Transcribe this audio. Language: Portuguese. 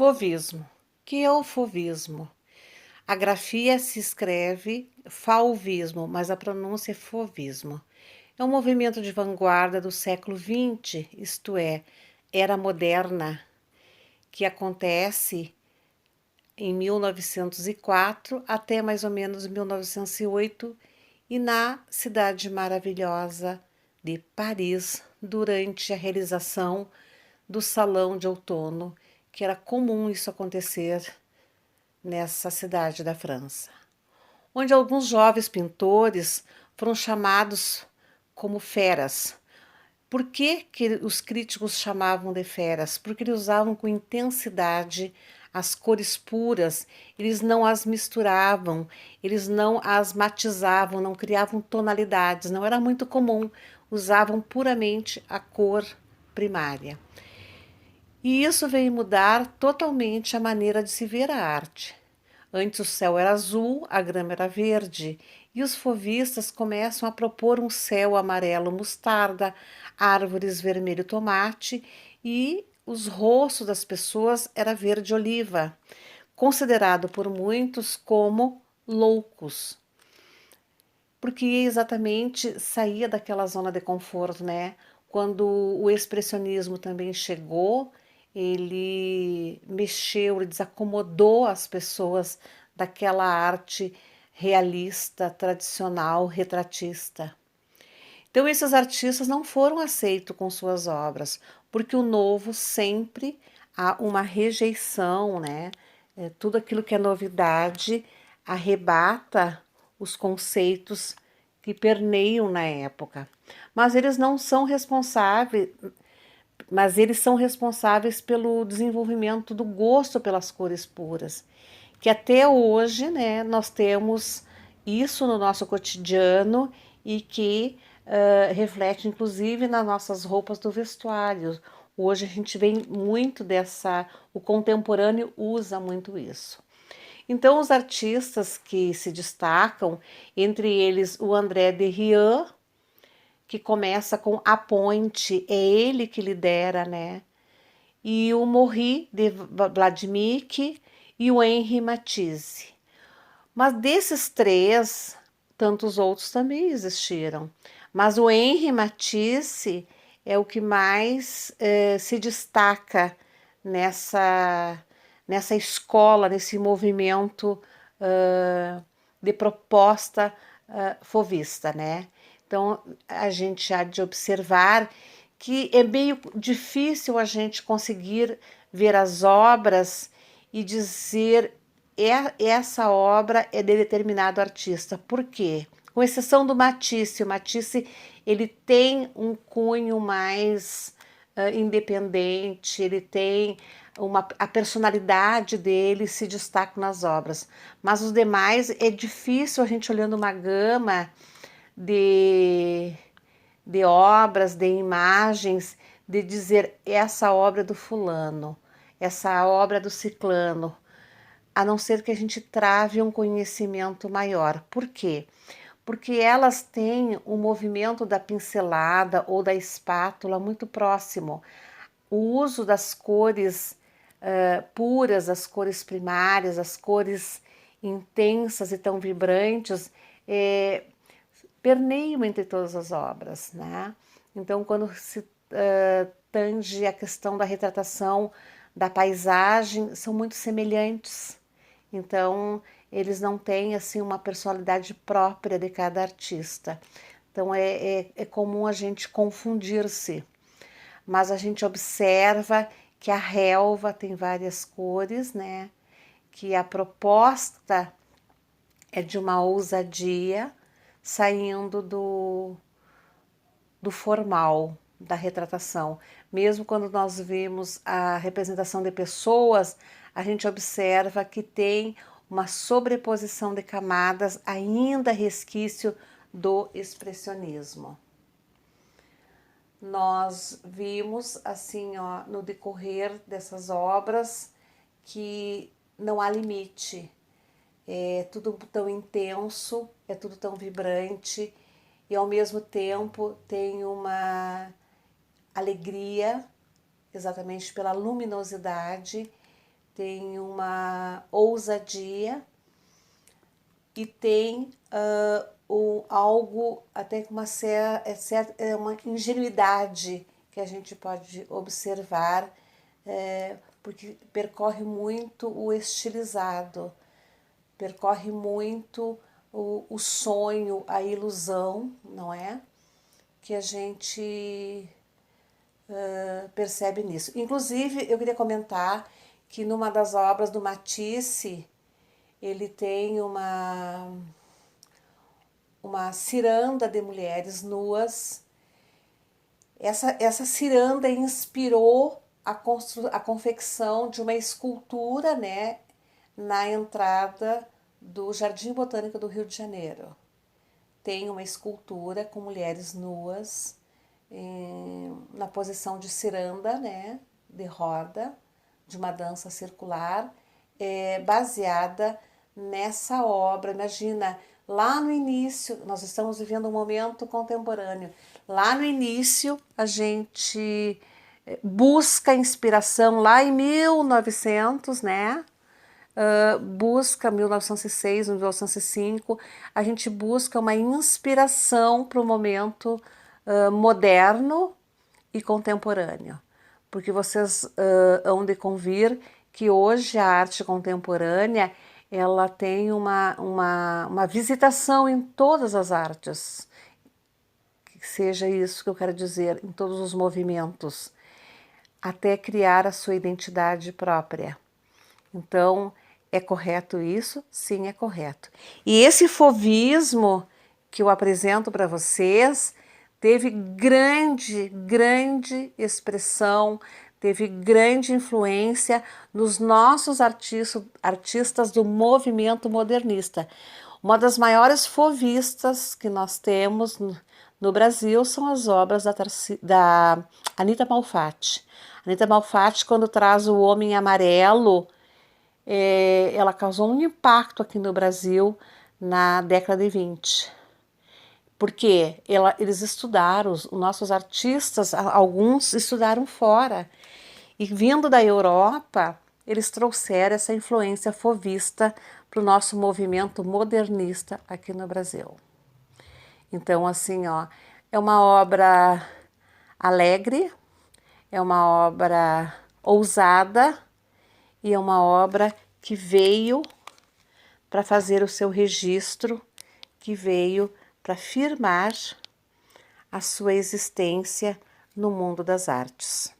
Fauvismo. O que é o fauvismo? A grafia se escreve fauvismo, mas a pronúncia é fauvismo. É um movimento de vanguarda do século XX, isto é, era moderna, que acontece em 1904 até mais ou menos 1908 e na cidade maravilhosa de Paris, durante a realização do Salão de Outono, que era comum isso acontecer nessa cidade da França, onde alguns jovens pintores foram chamados como feras. Por que os críticos chamavam de feras? Porque eles usavam com intensidade as cores puras, eles não as misturavam, eles não as matizavam, não criavam tonalidades, não era muito comum, usavam puramente a cor primária. E isso veio mudar totalmente a maneira de se ver a arte. Antes o céu era azul, a grama era verde, e os fauvistas começam a propor um céu amarelo mostarda, árvores vermelho tomate e os rostos das pessoas era verde oliva, considerado por muitos como loucos, porque exatamente saía daquela zona de conforto, né? Quando o expressionismo também chegou, ele mexeu, ele desacomodou as pessoas daquela arte realista, tradicional, retratista. Então, esses artistas não foram aceitos com suas obras, porque o novo sempre há uma rejeição, né? Tudo aquilo que é novidade arrebata os conceitos que perneiam na época. Mas eles não são responsáveis, mas eles são responsáveis pelo desenvolvimento do gosto pelas cores puras, que até hoje, né, nós temos isso no nosso cotidiano e que reflete inclusive nas nossas roupas do vestuário. Hoje a gente vê muito o contemporâneo usa muito isso. Então os artistas que se destacam, entre eles o André Derrien, que começa com A Ponte, é ele que lidera, né? E o Maurice de Vladimir e o Henri Matisse. Mas desses três, tantos outros também existiram. Mas o Henri Matisse é o que mais se destaca nessa escola, nesse movimento de proposta fauvista, né? Então, a gente há de observar que é meio difícil a gente conseguir ver as obras e dizer essa obra é de determinado artista. Por quê? Com exceção do Matisse. O Matisse ele tem um cunho mais independente, ele tem a personalidade dele se destaca nas obras. Mas os demais é difícil a gente olhando uma gama de, de obras, de imagens, de dizer essa obra é do fulano, essa obra é do ciclano, a não ser que a gente trave um conhecimento maior. Por quê? Porque elas têm o movimento da pincelada ou da espátula muito próximo. O uso das cores puras, as cores primárias, as cores intensas e tão vibrantes, permeiam entre todas as obras, né? Então, quando se tange a questão da retratação da paisagem, são muito semelhantes. Então, eles não têm assim uma personalidade própria de cada artista. Então, é comum a gente confundir-se. Mas a gente observa que a relva tem várias cores, né? Que a proposta é de uma ousadia saindo do formal, da retratação. Mesmo quando nós vemos a representação de pessoas, a gente observa que tem uma sobreposição de camadas, ainda resquício do expressionismo. Nós vimos, assim, ó, no decorrer dessas obras, que não há limite. É tudo tão intenso, é tudo tão vibrante e ao mesmo tempo tem uma alegria, exatamente pela luminosidade, tem uma ousadia e tem algo até com uma ingenuidade que a gente pode observar, porque percorre muito o estilizado, percorre muito o sonho, a ilusão, não é? Que a gente percebe nisso. Inclusive, eu queria comentar que numa das obras do Matisse, ele tem uma ciranda de mulheres nuas. Essa ciranda inspirou a confecção de uma escultura, né, na entrada do Jardim Botânico do Rio de Janeiro. Tem uma escultura com mulheres nuas na posição de ciranda, né, de roda, de uma dança circular, baseada nessa obra. Imagina, lá no início, nós estamos vivendo um momento contemporâneo. Lá no início, a gente busca inspiração lá em 1900, né? Busca 1906, 1905, a gente busca uma inspiração para o momento moderno e contemporâneo, porque vocês hão de convir que hoje a arte contemporânea ela tem uma visitação em todas as artes, que seja isso que eu quero dizer, em todos os movimentos, até criar a sua identidade própria. Então, é correto isso? Sim, é correto. E esse fauvismo que eu apresento para vocês teve grande expressão, teve grande influência nos nossos artistas do movimento modernista. Uma das maiores fauvistas que nós temos no Brasil são as obras da Anita Malfatti. Anita Malfatti, quando traz o Homem Amarelo, ela causou um impacto aqui no Brasil na década de 20. Porque eles estudaram, os nossos artistas, alguns estudaram fora. E vindo da Europa, eles trouxeram essa influência fauvista para o nosso movimento modernista aqui no Brasil. Então, assim, ó, é uma obra alegre, é uma obra ousada e é uma obra que veio para fazer o seu registro, que veio para firmar a sua existência no mundo das artes.